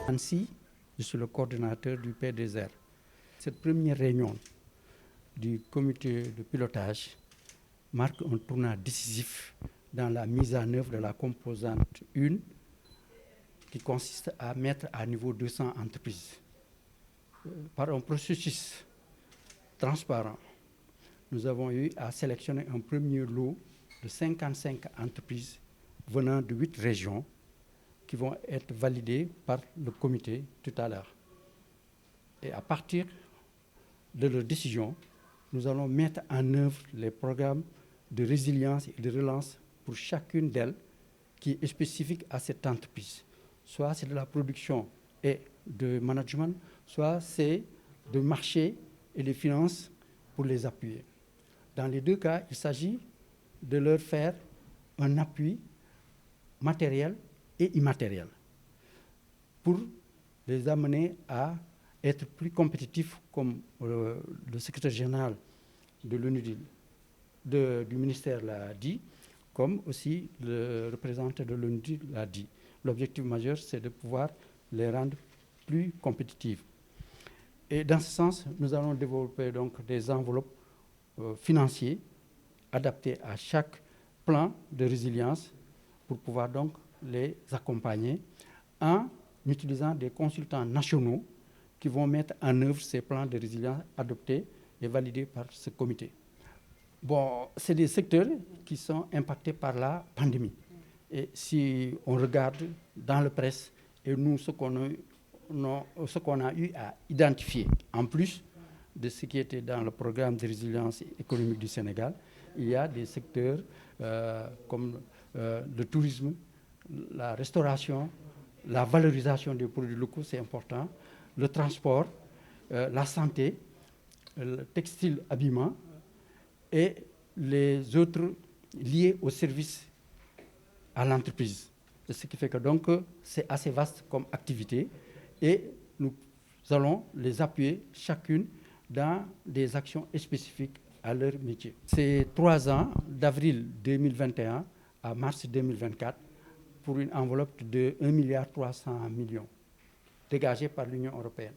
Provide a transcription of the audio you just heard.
Ainsi, je suis le coordinateur du PDSR. Cette première réunion du comité de pilotage marque un tournant décisif dans la mise en œuvre de la composante 1 qui consiste à mettre à niveau 200 entreprises. Par un processus transparent, nous avons eu à sélectionner un premier lot de 55 entreprises venant de 8 régions qui vont être validées par le comité tout à l'heure. Et à partir de leurs décisions, nous allons mettre en œuvre les programmes de résilience et de relance pour chacune d'elles qui est spécifique à cette entreprise. Soit c'est de la production et de management, soit c'est de marché et de finances pour les appuyer. Dans les deux cas, il s'agit de leur faire un appui matériel et immatériel pour les amener à être plus compétitifs, comme le secrétaire général de l'ONUDI, du ministère l'a dit, comme aussi le représentant de l'ONUDI l'a dit. L'objectif majeur, c'est de pouvoir les rendre plus compétitifs. Et dans ce sens, nous allons développer donc des enveloppes financières adaptées à chaque plan de résilience pour pouvoir donc les accompagner en utilisant des consultants nationaux qui vont mettre en œuvre ces plans de résilience adoptés et validés par ce comité. Bon, c'est des secteurs qui sont impactés par la pandémie. Et si on regarde dans la presse, et nous, ce qu'on a eu à identifier, en plus de ce qui était dans le programme de résilience économique du Sénégal, il y a des secteurs comme le tourisme, la restauration, la valorisation des produits locaux, c'est important, le transport, la santé, le textile, habillement et les autres liés aux services à l'entreprise. Ce qui fait que donc c'est assez vaste comme activité et nous allons les appuyer chacune dans des actions spécifiques à leur métier. C'est 3 ans, d'avril 2021 à mars 2024, pour une enveloppe de 1,3 milliard dégagée par l'Union européenne.